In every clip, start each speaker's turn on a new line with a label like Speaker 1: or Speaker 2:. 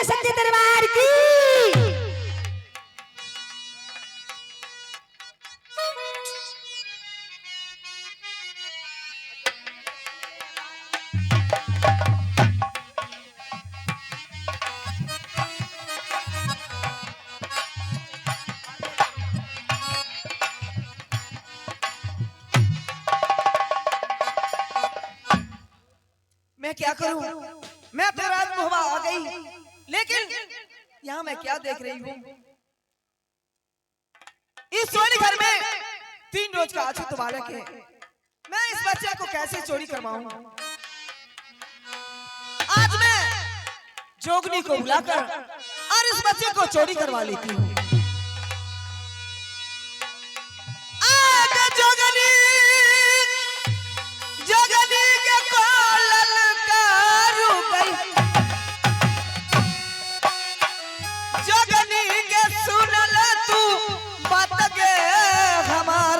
Speaker 1: सच्चे दरबार की।
Speaker 2: मैं क्या करूं? मैं तो रात मुहबा आ गई, लेकिन यहाँ मैं क्या देख रही हूँ? इस चोरी घर में 3 रोज का अछूत बालक है। मैं इस बच्चे को कैसे चोरी करवाऊं? आज मैं जोगनी को बुलाकर और इस बच्चे को चोरी करवा लेती हूँ। जोगनी जोगनी के कोलल कारू गई, जोगनी के सुनल तू बात के हमार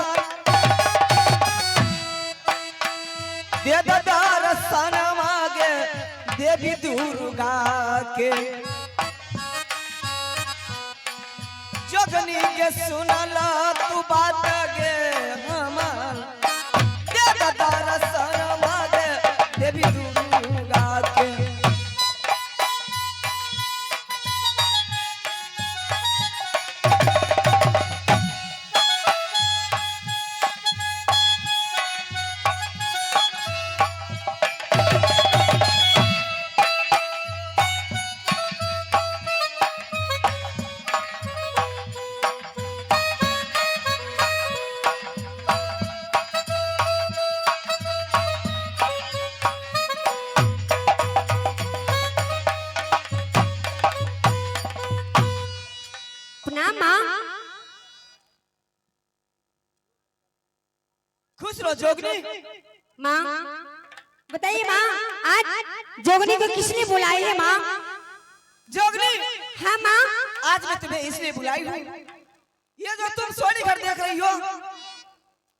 Speaker 2: दे दार सन मागे देवी दुर्गा के। जोगनी के सुनल तू बात के हमार दे दार सन मागे देवी दुर्गा के।
Speaker 1: प्रणाम माँ।
Speaker 2: खुश रहो जोगनी।
Speaker 1: माँ बताइए माँ, आज जोगनी को किसने बुलाई है माँ?
Speaker 2: जोगनी,
Speaker 1: हाँ माँ।
Speaker 2: आज मैं तुम्हें इसलिए बुलाई हूँ, ये जो तुम सोनी घर देख रही हो,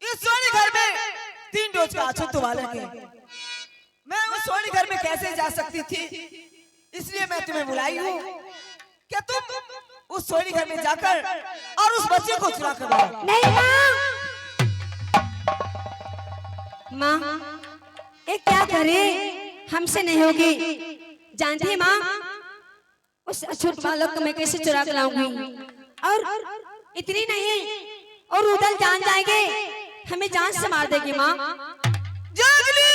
Speaker 2: इस सोनी घर में 3 रोज का अछूत बालक है। मैं उस सोनी घर में कैसे जा सकती थी, इसलिए मैं तुम्हें बुलाई हूँ कि तुम उस सोनी घर में जाकर और उस बच्चे को चुरा कर लाओ।
Speaker 1: नहीं माँ, माँ ये क्या करे, हमसे नहीं होगी। जानती है माँ, उस अछूत बालक को मैं कैसे चुरा कर लाऊंगी? और इतनी नहीं, और उधर जान जाएंगे, हमें जान से मार देगी माँ।
Speaker 2: जोगनी,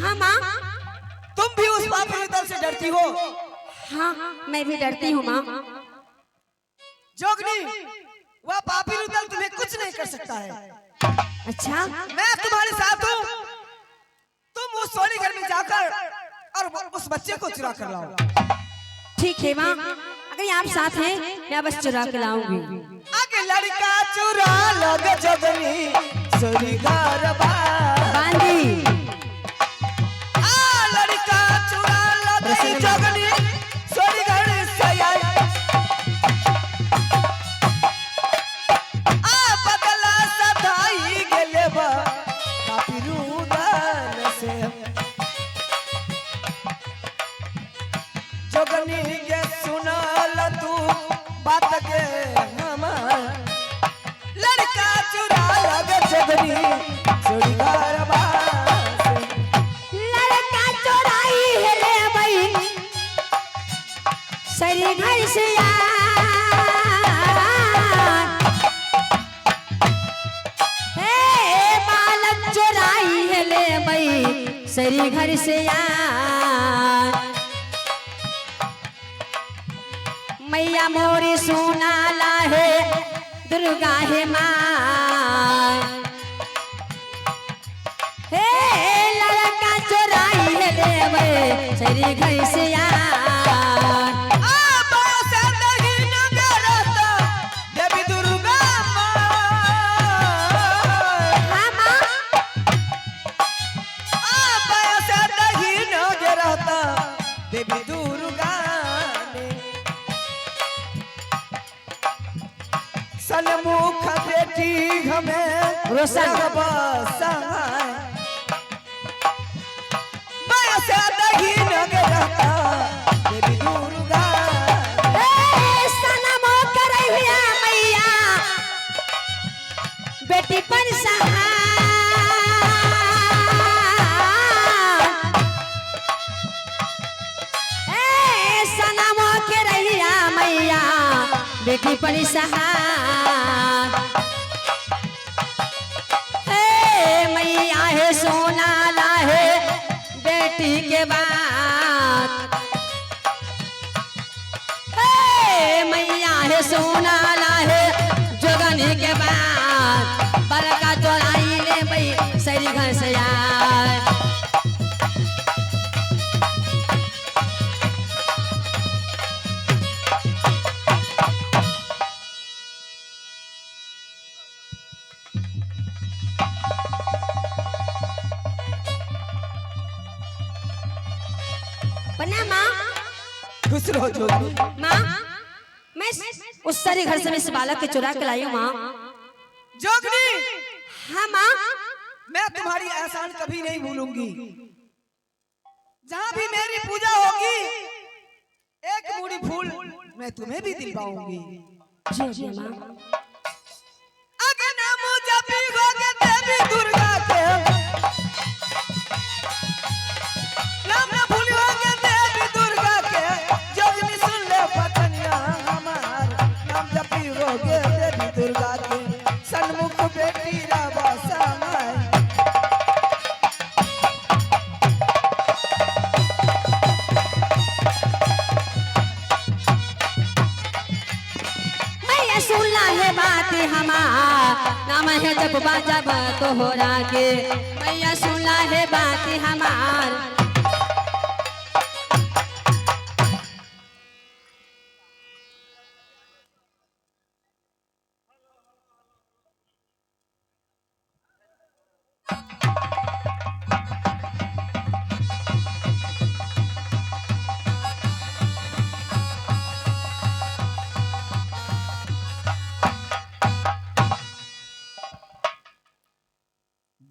Speaker 1: हाँ माँ।
Speaker 2: तुम भी उस पापी उदल से डरती हो?
Speaker 1: हाँ मैं भी डरती हूँ माँ।
Speaker 2: जोगनी, वह पापी उदल तुम्हें कुछ नहीं कर सकता है।
Speaker 1: अच्छा,
Speaker 2: मैं तुम्हारे साथ हूँ। तुम उस सोनी घर में जाकर और उस बच्चे को चुरा कर लाओ।
Speaker 1: ठीक है माँ, अगर आप साथ हैं मैं बस चुरा के लाऊंगी।
Speaker 2: आगे लड़का चुरा लोगे जोगनी सोनी घर
Speaker 1: बांधी।
Speaker 2: लड़का चुरा लोगे जोगनी सोनी घर से बदला सदाई गेले बा पापी रुदल से। जोगनी के सुनल तू बात के हमार लड़का चुरा लगे जोगनी सोनी घर
Speaker 1: लड़का चोराई है रे भाई सरी घर से बालक चोराई है ले भाई सरी घर से मैया मोरी सोना ला है दुर्गा है माँ। हे लड़का चोराई है ले भाई सरी घर से
Speaker 2: देवी दुर्गा देवी दुर्गा सन्मुख बेटी हमें
Speaker 1: रोशन
Speaker 2: देवी दुर्गा
Speaker 1: बेटी परी सहार। हे मैया है सोना ला है बेटी के बाद। हे मैया है सोना ला है जोगनी के बाद। बरका चोराई ले भाई सरी घर से आए। बना माँ
Speaker 2: खुश रहो जोगनी।
Speaker 1: माँ मैं उस सारे घर से मैं इस बालक के चुरा के लाई हूँ माँ।
Speaker 2: जोगनी
Speaker 1: हाँ माँ
Speaker 2: मैं तुम्हारी एहसान कभी नहीं भूलूंगी। जहाँ भी मेरी पूजा होगी एक मूड़ी फूल मैं तुम्हें भी दिलवाऊंगी।
Speaker 1: जी जी माँ।
Speaker 2: अगर नाम जपी होगे देवी दुर्गा के, नाम न भूलोगे देवी दुर्गा के। जोगनी सुन ले बचनिया हमार, नाम जपी होगे देवी दुर्गा के। सन्मुख बेटी रावा समाय।
Speaker 1: मैया सुनला है बात हमार, नाम है जब बाजब तो हो के। मैया सुनला है बात हमार।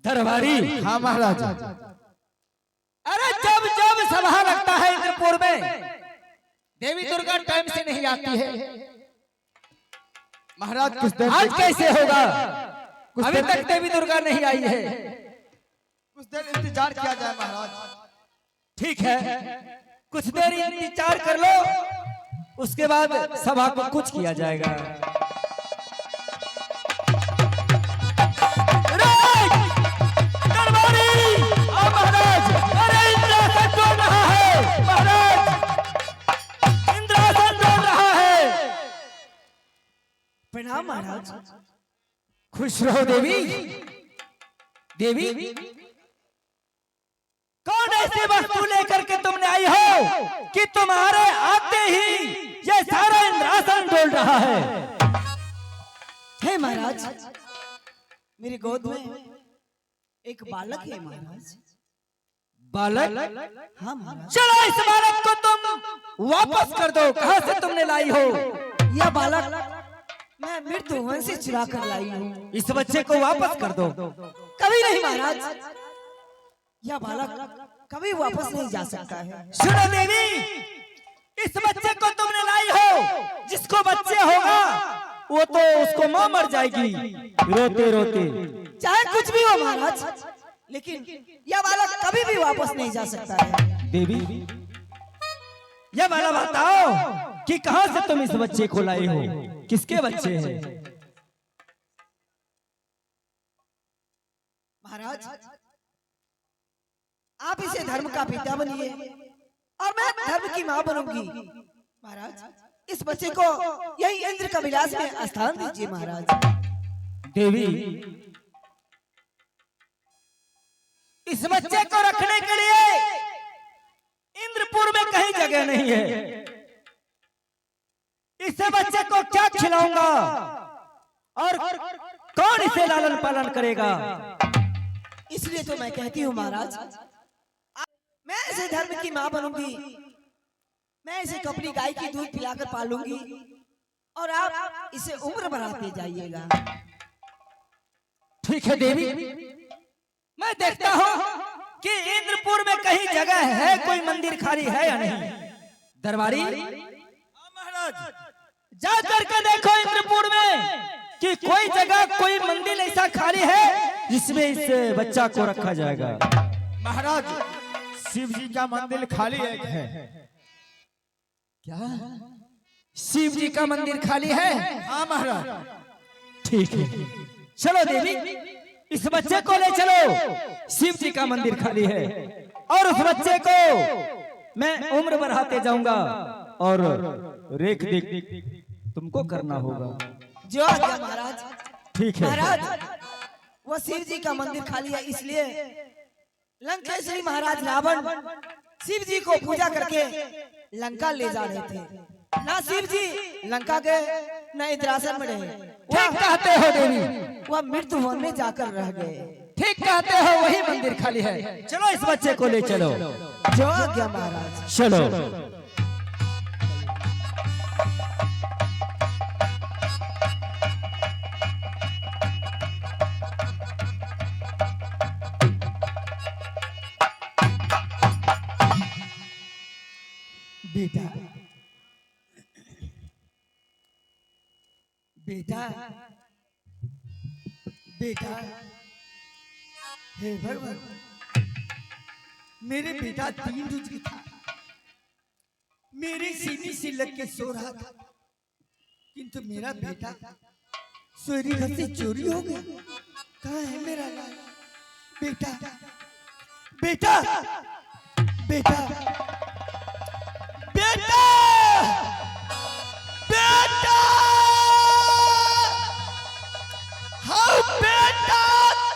Speaker 3: दरबारी।
Speaker 4: हाँ महाराज।
Speaker 3: अरे जब जब सभा लगता है इंद्रपुर में देवी दुर्गा टाइम से नहीं आती है।
Speaker 4: महाराज कुछ देर
Speaker 3: आज कैसे होगा?
Speaker 4: कुछ
Speaker 3: अभी
Speaker 4: देर
Speaker 3: तक देवी दुर्गा नहीं आई है।
Speaker 4: कुछ देर इंतजार किया जाए महाराज।
Speaker 3: ठीक है, कुछ देर इंतजार कर लो, उसके बाद सभा को कुछ किया जाएगा।
Speaker 2: प्रणाम महाराज।
Speaker 3: खुश रहो देवी। देवी कौन ऐसी वस्तु लेकर के तुमने आई हो कि तुम्हारे आते ही ये सारा इंद्रासन डोल रहा है?
Speaker 2: हे महाराज, मेरी गोद में एक बालक है महाराज।
Speaker 3: बालक?
Speaker 2: हाँ महाराज।
Speaker 3: चलो इस बालक को तुम वापस कर दो। कहां से तुमने लाई हो?
Speaker 2: यह बालक मैं मृत्युवन से चुरा कर लाई हूँ।
Speaker 3: इस बच्चे को वापस कर दो।
Speaker 2: कभी नहीं महाराज, यह बालक कभी वापस नहीं जा सकता है।
Speaker 3: सुनो देवी, इस बच्चे को तुमने लाई हो, जिसको बच्चे होगा वो तो उसको मां मर जाएगी रोते रोते।
Speaker 2: चाहे कुछ भी हो महाराज, लेकिन यह बालक कभी भी वापस नहीं जा सकता है।
Speaker 3: देवी यह वाला बताओ कि कहां से तुम इस बच्चे को लाई हो? किसके बच्चे हैं?
Speaker 2: महाराज आप इसे धर्म का पिता बनिए और मैं धर्म की मां बनूंगी। महाराज इस बच्चे को यही इंद्र का विलास में स्थान दीजिए महाराज।
Speaker 3: देवी इस बच्चे को रखने के लिए इंद्रपुर में कहीं जगह नहीं है। इस बच्चे को क्या खिलाऊंगा और कौन इसे लालन पालन करेगा?
Speaker 2: इसलिए तो मैं कहती हूँ महाराज, मैं इसे धर्म की मां बनूंगी। मैं इसे कपड़ी गाय की दूध पिलाकर पालूंगी और आप इसे उम्र बढ़ाते जाइएगा।
Speaker 3: ठीक है देवी, मैं देखता हूँ कि इंद्रपुर में कहीं जगह है, कोई मंदिर खाली है या नहीं। दरबारी महाराज जा करके देखो इंद्रपुर में कि कोई जगह कोई मंदिर ऐसा खाली है जिसमें इस बच्चा को रखा जाएगा।
Speaker 4: महाराज शिव जी का मंदिर खाली एक है।
Speaker 3: क्या? शिव जी का मंदिर खाली है?
Speaker 4: हाँ महाराज।
Speaker 3: ठीक है, चलो देवी, इस बच्चे को ले चलो। शिव जी का मंदिर खाली है और उस बच्चे को मैं उम्र बढ़ाते जाऊंगा और रेख देख तुमको करना होगा।
Speaker 2: जो आज्ञा महाराज।
Speaker 3: ठीक है
Speaker 2: महाराज, वो शिव जी का मंदिर खाली है, इसलिए लंकेश्वरी महाराज रावण शिव जी को पूजा करके लंका ले जा रहे थे। ना शिव जी लंका के न इंद्रासन में रहे।
Speaker 3: ठीक कहते हो देवी,
Speaker 2: वह मृत्यु वन में जाकर रह गए।
Speaker 3: ठीक कहते हो, वही मंदिर खाली है। चलो इस बच्चे को ले चलो।
Speaker 2: जो आज्ञा महाराज।
Speaker 3: चलो।
Speaker 2: बेटा, बेटा, बेटा, हे भगवान, मेरे बेटा 3 रोज की था, मेरे सीने से लग के सो रहा था, किंतु मेरा बेटा सोरी घर से चोरी हो गया। कहाँ है मेरा लाल बेटा? बेटा, बेटा, बेटा, बेटा, हाँ बेटा,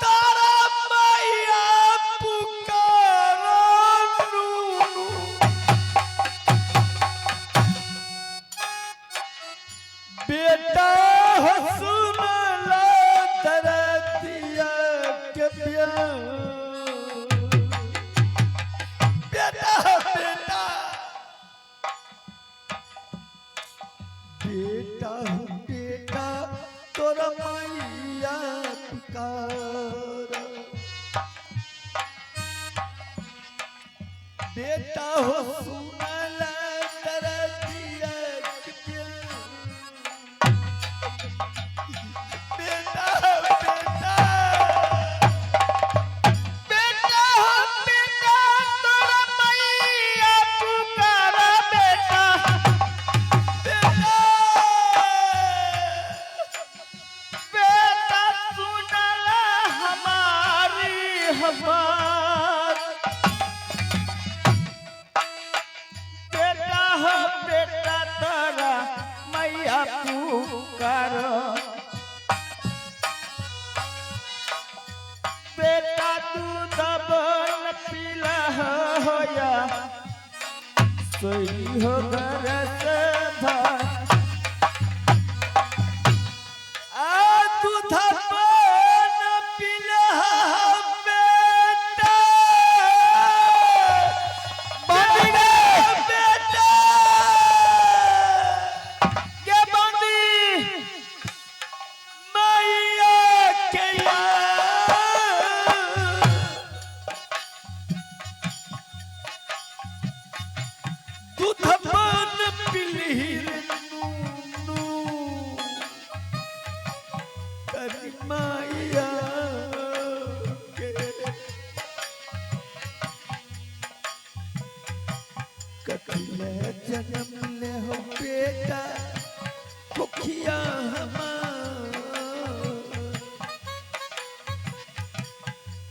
Speaker 2: तारा मैया पुकारो नूनू। बेटा हो सुन ला दरदिया के प्यार। बेटा, बेटा, बेटा हो बेटा, तोरा मैया पुकार। बेटा हो सुनल दरदिया के प्यार। बेटा, बेटा, बेटा हो बेटा, तोरा मैया पुकार। बेटा, बेटा, सुनला हमारी बात। बेटा हो बेटा, तारा मैया पुकारो। बेटा दूध बन पीला होया, सोई हो घर से भर। दूध बन पीला बेटा, बेटा, के बंदी मैया के दूध बन पीली नूनू करी मैया के। कखिले जन्म ले हो बेटा, कुखिया हमार।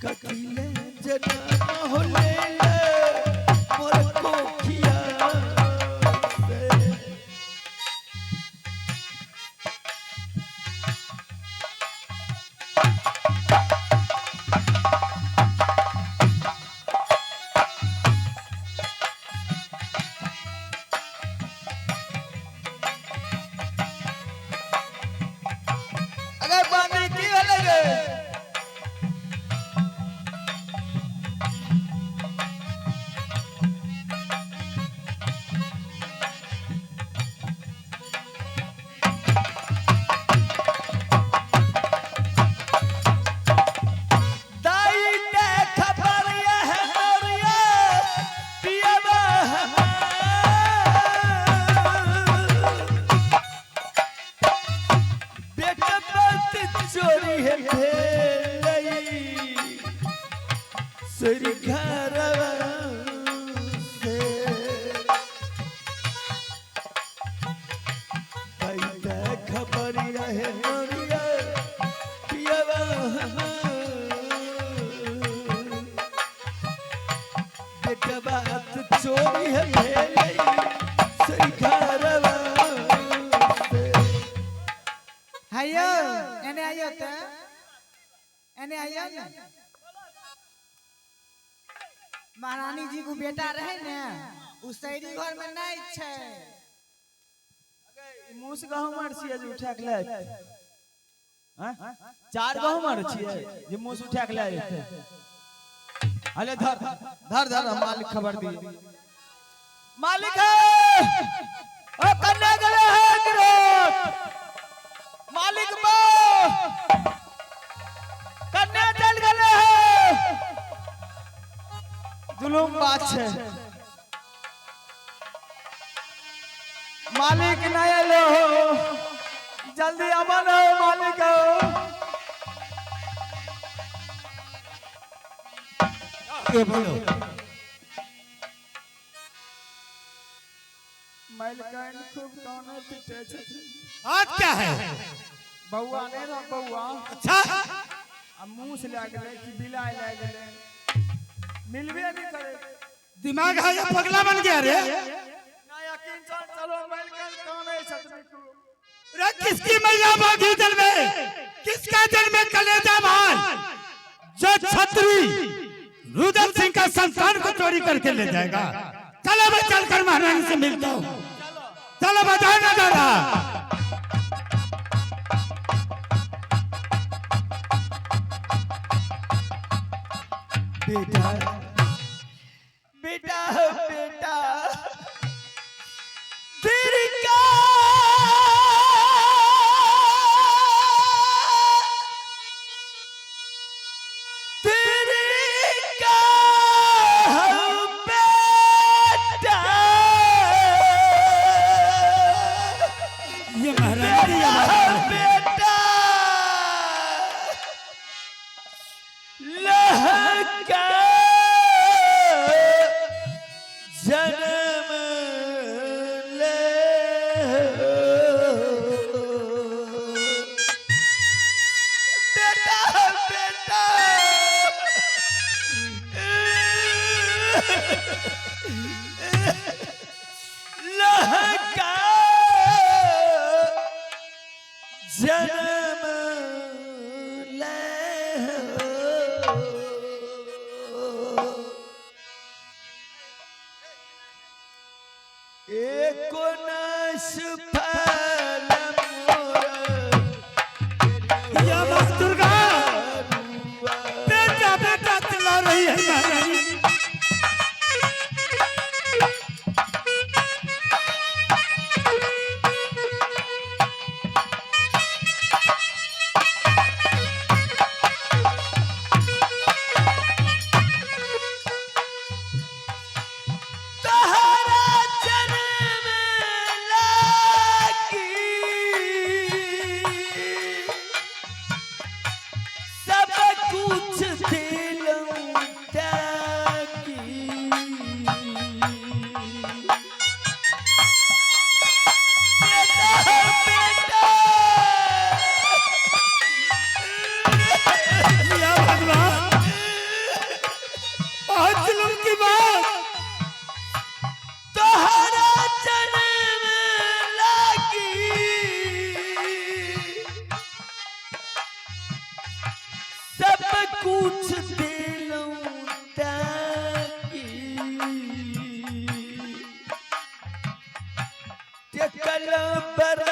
Speaker 2: कखिले जन्म हो ले मोर कुखिया से। अगर बांधी की अलग
Speaker 4: बेटा बात चोरी है भेलै सही घरवा से।
Speaker 2: हायो एने आइयो त एने आइयो ना। महारानी जी को बेटा रहे ने उ शहरी घर में नहीं छे।
Speaker 4: मुंह से गहूं मार छिए जे उठा के ले हां 4 गहूं मार छिए जे मुंह से उठा के ले जेते। अले धर धर धर हम मालिक खबर दी। मालिक है ओ कन्या गले है गिरोट मालिक बा कन्या चल गले है जुलूम बात है मालिक नहीं आलो जल्दी अमन हो मालिक हो।
Speaker 3: ये बोलो
Speaker 4: मालिकाइन खूब काने पिटे छथि।
Speaker 3: आज क्या है?
Speaker 4: बौआ ने ना बौआ
Speaker 3: अच्छा
Speaker 4: अब मुंह से लाग गए कि बिलाए लाग गए मिलबे नहीं करे।
Speaker 3: दिमाग है या पगला बन गया रे?
Speaker 4: ना यकीन चलो मालिकाइन काने छथि।
Speaker 3: रे किसकी मैया बागी दिल में किसका दिल में कलेजा मार जो छतरी रुद्र सिंह का संतान को चोरी करके ले जाएगा। चलो मैं चलकर महारानी से मिलता हूँ। चलो बजाओ ना दादा।
Speaker 4: बेटा बेटा बेटा तेरी का
Speaker 3: ये महारानी
Speaker 4: बेटा लहका जन्म ले बेटा बेटा लहका जन्म ले एको नस फलम
Speaker 3: या माँ दुर्गा बेटा बेटा चिल्ला रही है महारानी।
Speaker 4: कुछ दिलों ताकि कल पर